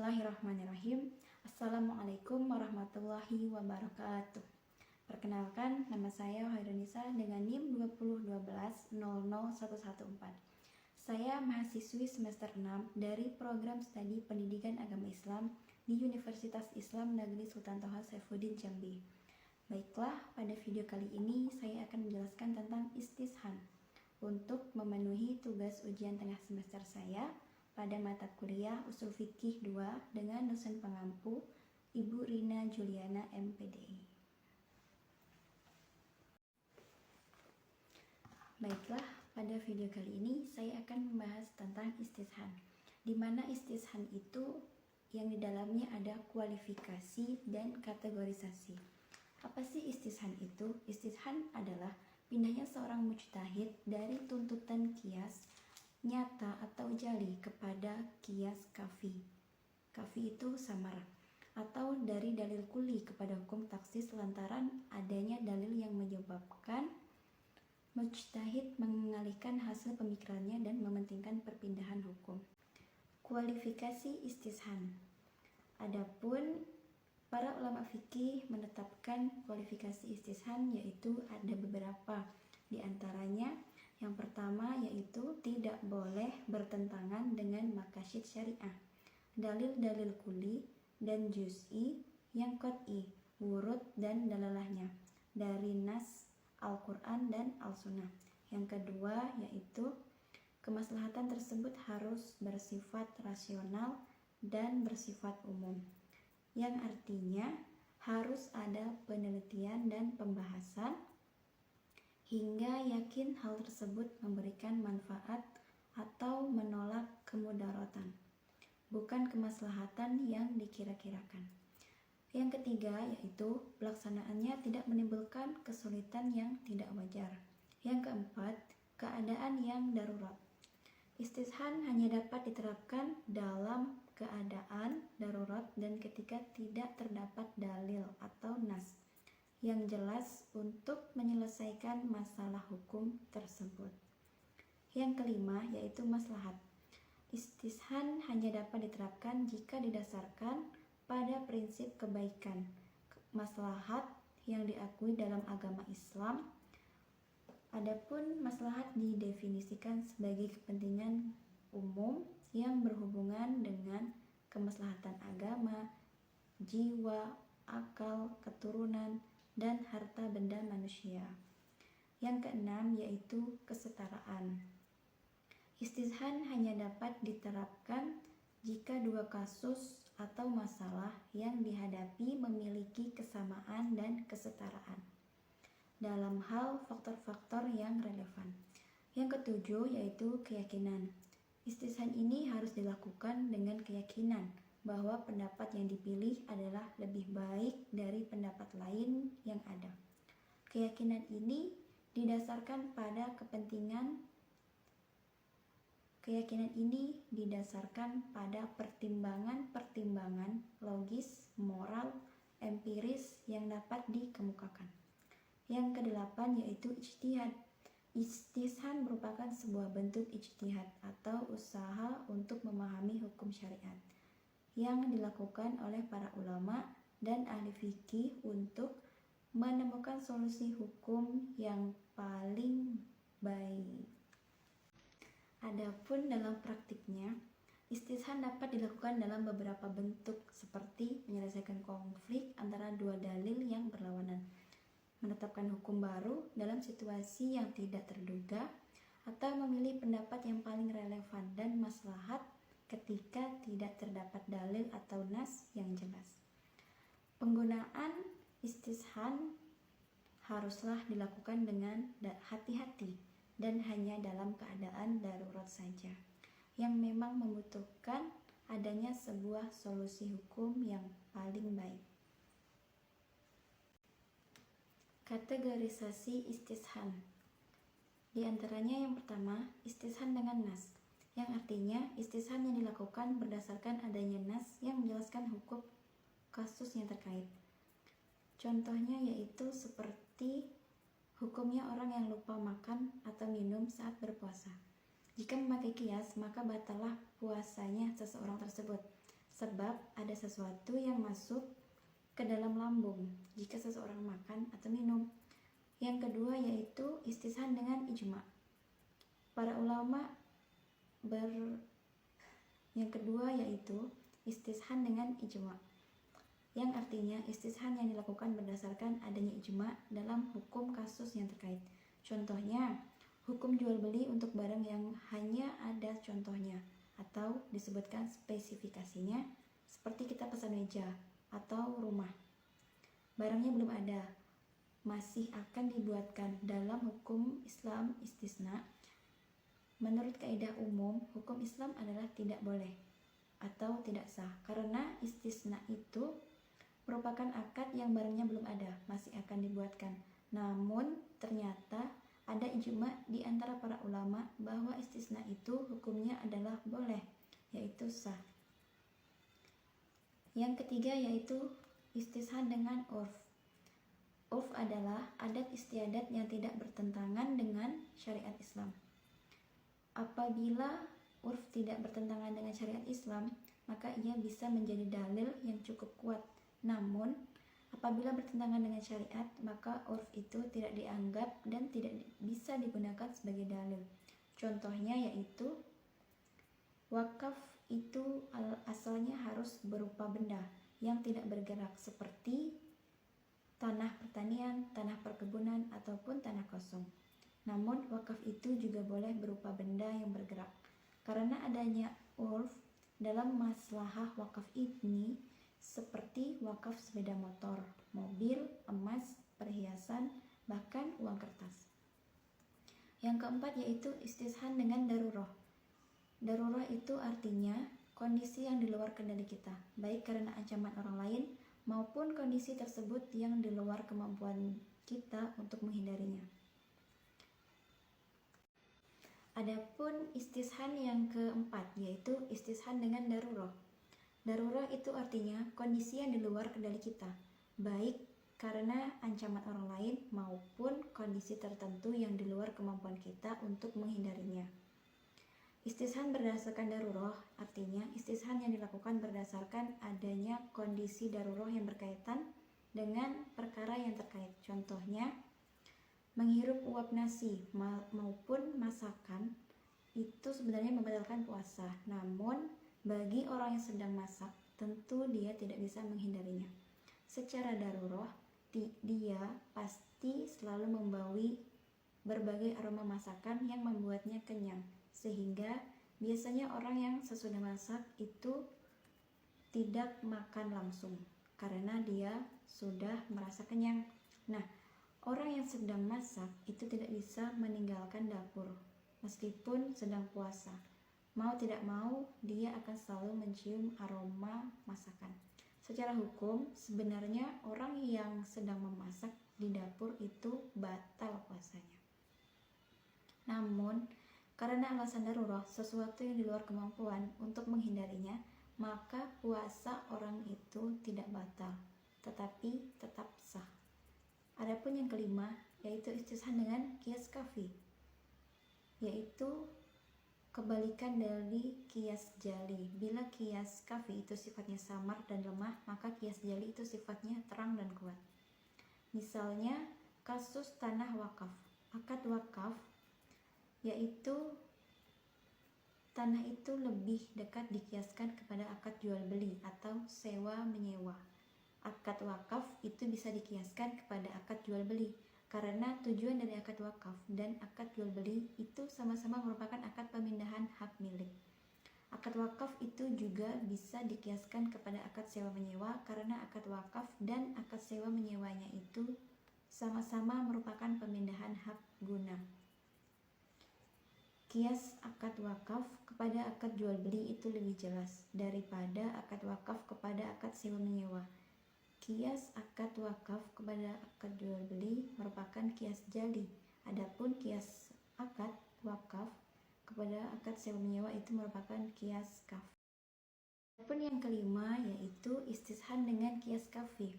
Bismillahirrahmanirrahim. Assalamualaikum warahmatullahi wabarakatuh. Perkenalkan, nama saya Hairunisa dengan NIM 2012-00114. Saya mahasiswi semester 6 dari program studi Pendidikan Agama Islam di Universitas Islam Negeri Sultan Toha Saifuddin Jambi. Baiklah, pada video kali ini saya akan menjelaskan tentang istishan untuk memenuhi tugas ujian tengah semester saya pada mata kuliah Ushul Fiqih 2 dengan dosen pengampu Ibu Rina Juliana MPDI. Baiklah, pada video kali ini saya akan membahas tentang istishan, di mana istishan itu yang di dalamnya ada kualifikasi dan kategorisasi. Apa sih istishan itu? Istishan adalah pindahnya seorang mujtahid dari tuntutan qiyas nyata atau jali kepada qiyas kafi. Kafi itu samar, atau dari dalil kuli kepada hukum taksis lantaran adanya dalil yang menyebabkan mujtahid mengalihkan hasil pemikirannya dan mementingkan perpindahan hukum. Kualifikasi istishan. Adapun para ulama fikih menetapkan kualifikasi istishan yaitu ada beberapa, di antaranya yang pertama yaitu tidak boleh bertentangan dengan maqasid syariah, dalil-dalil kuli dan juz'i yang qat'i, wurud dan dalalahnya dari nas Al-Quran dan Al-Sunnah. Yang kedua yaitu kemaslahatan tersebut harus bersifat rasional dan bersifat umum, yang artinya harus ada penelitian dan pembahasan hingga yakin hal tersebut memberikan manfaat atau menolak kemudaratan, bukan kemaslahatan yang dikira-kirakan. Yang ketiga yaitu pelaksanaannya tidak menimbulkan kesulitan yang tidak wajar. Yang keempat, keadaan yang darurat. Istishan hanya dapat diterapkan dalam keadaan darurat dan ketika tidak terdapat dalil atau nas yang jelas untuk menyelesaikan masalah hukum tersebut. Yang kelima yaitu maslahat. Istishan hanya dapat diterapkan jika didasarkan pada prinsip kebaikan, maslahat yang diakui dalam agama Islam. Adapun maslahat didefinisikan sebagai kepentingan umum yang berhubungan dengan kemaslahatan agama, jiwa, akal, keturunan, dan harta benda manusia. Yang keenam yaitu kesetaraan. Istishan hanya dapat diterapkan jika dua kasus atau masalah yang dihadapi memiliki kesamaan dan kesetaraan dalam hal faktor-faktor yang relevan. Yang ketujuh yaitu keyakinan. Istishan ini harus dilakukan dengan keyakinan bahwa pendapat yang dipilih adalah lebih baik dari pendapat lain yang ada. Keyakinan ini didasarkan pada pertimbangan-pertimbangan logis, moral, empiris yang dapat dikemukakan. Yang kedelapan yaitu ijtihad. Istishan merupakan sebuah bentuk ijtihad atau usaha untuk memahami hukum syariat yang dilakukan oleh para ulama dan ahli fikih untuk menemukan solusi hukum yang paling baik. Adapun dalam praktiknya, istishan dapat dilakukan dalam beberapa bentuk seperti menyelesaikan konflik antara dua dalil yang berlawanan, menetapkan hukum baru dalam situasi yang tidak terduga, atau memilih pendapat yang paling relevan dan maslahat ketika tidak terdapat dalil atau nas yang jelas. Penggunaan istishan haruslah dilakukan dengan hati-hati dan hanya dalam keadaan darurat saja, yang memang membutuhkan adanya sebuah solusi hukum yang paling baik. Kategorisasi istishan. Di antaranya yang pertama, istishan dengan nas, yang artinya istishan yang dilakukan berdasarkan adanya nas yang menjelaskan hukum kasus yang terkait. Contohnya yaitu seperti hukumnya orang yang lupa makan atau minum saat berpuasa. Jika memakai qiyas, maka batallah puasanya seseorang tersebut. sebab ada sesuatu yang masuk ke dalam lambung jika seseorang makan atau minum. Yang kedua yaitu istishan dengan ijma. Para ulama Yang kedua yaitu istishan dengan ijma, yang artinya istishan yang dilakukan berdasarkan adanya ijma dalam hukum kasus yang terkait. Contohnya, hukum jual beli untuk barang yang hanya ada contohnya atau disebutkan spesifikasinya, seperti kita pesan meja atau rumah. Barangnya belum ada, masih akan dibuatkan. Dalam hukum Islam istisna, menurut kaidah umum, hukum Islam adalah tidak boleh atau tidak sah, karena istisna itu merupakan akad yang barangnya belum ada, masih akan dibuatkan. Namun ternyata ada ijma di antara para ulama bahwa istisna itu hukumnya adalah boleh, yaitu sah. Yang ketiga yaitu istishan dengan urf. Urf adalah adat istiadat yang tidak bertentangan dengan syariat Islam. Apabila urf tidak bertentangan dengan syariat Islam, maka ia bisa menjadi dalil yang cukup kuat. Namun, apabila bertentangan dengan syariat, maka urf itu tidak dianggap dan tidak bisa digunakan sebagai dalil. Contohnya yaitu, wakaf itu asalnya harus berupa benda yang tidak bergerak, seperti tanah pertanian, tanah perkebunan, ataupun tanah kosong. Namun, wakaf itu juga boleh berupa benda yang bergerak. Karena adanya urf dalam maslahah wakaf ini, seperti wakaf sepeda motor, mobil, emas, perhiasan, bahkan uang kertas. Yang keempat yaitu istishan dengan darurah. Darurah itu artinya kondisi yang di luar kendali kita, baik karena ancaman orang lain maupun kondisi tersebut yang di luar kemampuan kita untuk menghindarinya. Adapun istishan yang keempat yaitu istishan dengan darurah. Darurah itu artinya kondisi yang di luar kendali kita, baik karena ancaman orang lain maupun kondisi tertentu yang di luar kemampuan kita untuk menghindarinya. Istishan berdasarkan darurah artinya istishan yang dilakukan berdasarkan adanya kondisi darurah yang berkaitan dengan perkara yang terkait. Contohnya, menghirup uap nasi maupun masakan itu sebenarnya membatalkan puasa. Namun, bagi orang yang sedang masak, tentu dia tidak bisa menghindarinya. Secara darurah, dia pasti selalu membawi berbagai aroma masakan yang membuatnya kenyang, sehingga biasanya orang yang sesudah masak itu tidak makan langsung karena dia sudah merasa kenyang. Nah, orang yang sedang masak itu tidak bisa meninggalkan dapur meskipun sedang puasa. Mau tidak mau, dia akan selalu mencium aroma masakan. Secara hukum, sebenarnya orang yang sedang memasak di dapur itu batal puasanya. Namun, karena alasan darurat, sesuatu yang di luar kemampuan untuk menghindarinya, maka puasa orang itu tidak batal, tetapi tetap sah. Adapun yang kelima, yaitu istishan dengan qiyas kafi, yaitu kebalikan dari qiyas jali. Bila qiyas kafi itu sifatnya samar dan lemah, maka qiyas jali itu sifatnya terang dan kuat. Misalnya, kasus tanah wakaf. Akad wakaf yaitu tanah itu lebih dekat dikiaskan kepada akad jual beli atau sewa menyewa. Akad wakaf itu bisa dikiaskan kepada akad jual beli karena tujuan dari akad wakaf dan akad jual beli itu sama-sama merupakan akad pemindahan hak milik. Akad wakaf itu juga bisa dikiaskan kepada akad sewa menyewa karena akad wakaf dan akad sewa menyewanya itu sama-sama merupakan pemindahan hak guna. Kias akad wakaf kepada akad jual beli itu lebih jelas daripada akad wakaf kepada akad sewa menyewa. Kias akad wakaf kepada akad jual beli merupakan kias jali. Adapun kias akad wakaf kepada akad sewa menyewa itu merupakan kias kafi. Adapun yang kelima yaitu istishan dengan kias kafi.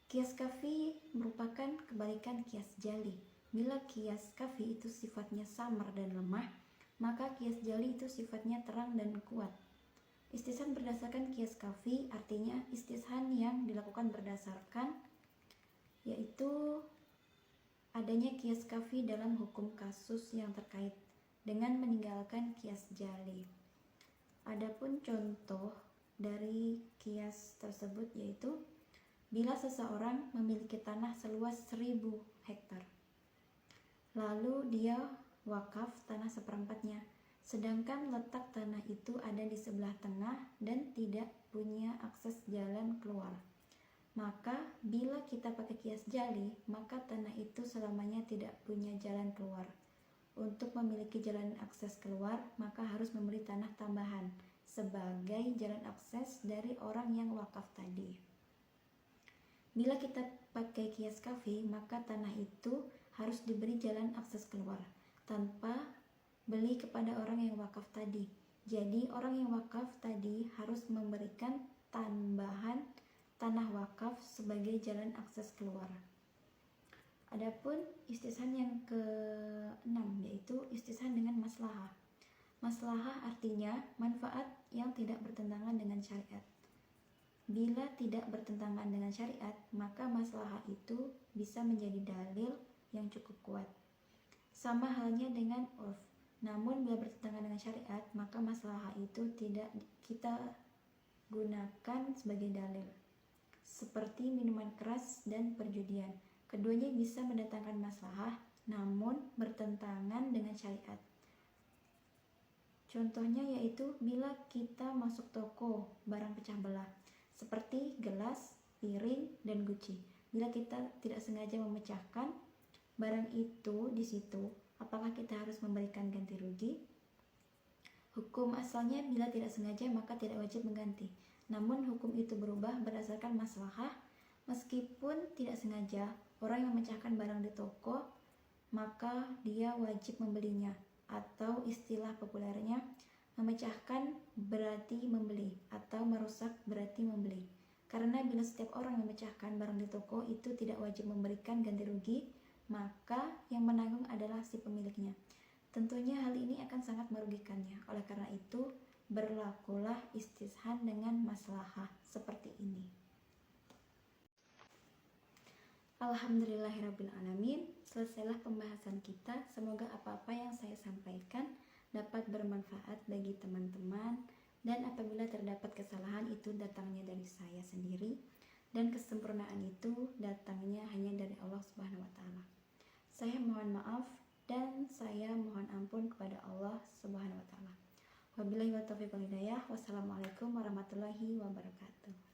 Kias kafi merupakan kebalikan kias jali. Bila kias kafi itu sifatnya samar dan lemah, maka kias jali itu sifatnya terang dan kuat. Istishan berdasarkan kias kafi artinya istishan yang dilakukan berdasarkan yaitu adanya kias kafi dalam hukum kasus yang terkait dengan meninggalkan kias jali. Adapun contoh dari kias tersebut yaitu bila seseorang memiliki tanah seluas 1000 hektar, lalu dia wakaf tanah seperempatnya, sedangkan letak tanah itu ada di sebelah tengah dan tidak punya akses jalan keluar. Maka bila kita pakai kias jali, maka tanah itu selamanya tidak punya jalan keluar. Untuk memiliki jalan akses keluar, maka harus memberi tanah tambahan sebagai jalan akses dari orang yang wakaf tadi. Bila kita pakai kias kafi, maka tanah itu harus diberi jalan akses keluar tanpa beli kepada orang yang wakaf tadi. Jadi orang yang wakaf tadi harus memberikan tambahan tanah wakaf sebagai jalan akses keluar. Adapun istishan yang ke-6 yaitu istishan dengan maslahah. Maslahah artinya manfaat yang tidak bertentangan dengan syariat. Bila tidak bertentangan dengan syariat, maka maslahah itu bisa menjadi dalil yang cukup kuat. Sama halnya dengan urf. Namun bila bertentangan dengan syariat, maka maslahah itu tidak kita gunakan sebagai dalil. Seperti minuman keras dan perjudian. Keduanya bisa mendatangkan maslahah, namun bertentangan dengan syariat. Contohnya yaitu bila kita masuk toko barang pecah belah, seperti gelas, piring, dan guci. Bila kita tidak sengaja memecahkan barang itu di situ, apakah kita harus memberikan ganti rugi? Hukum asalnya bila tidak sengaja maka tidak wajib mengganti. Namun hukum itu berubah berdasarkan maslahah. Meskipun tidak sengaja orang yang memecahkan barang di toko, maka dia wajib membelinya. Atau istilah populernya, memecahkan berarti membeli atau merusak berarti membeli. Karena bila setiap orang memecahkan barang di toko itu tidak wajib memberikan ganti rugi, maka yang menanggung adalah si pemiliknya. Tentunya hal ini akan sangat merugikannya. Oleh karena itu, berlakulah istishan dengan maslahah seperti ini. Alhamdulillahirrabbilalamin. Selesailah pembahasan kita. Semoga apa-apa yang saya sampaikan dapat bermanfaat bagi teman-teman, dan apabila terdapat kesalahan itu datangnya dari saya sendiri, dan kesempurnaan itu datangnya hanya dari Allah Subhanahu wa Ta'ala. Saya mohon maaf dan saya mohon ampun kepada Allah Subhanahu wa Ta'ala. Wabillahi wa taufiq wal hidayah. Wassalamualaikum warahmatullahi wabarakatuh.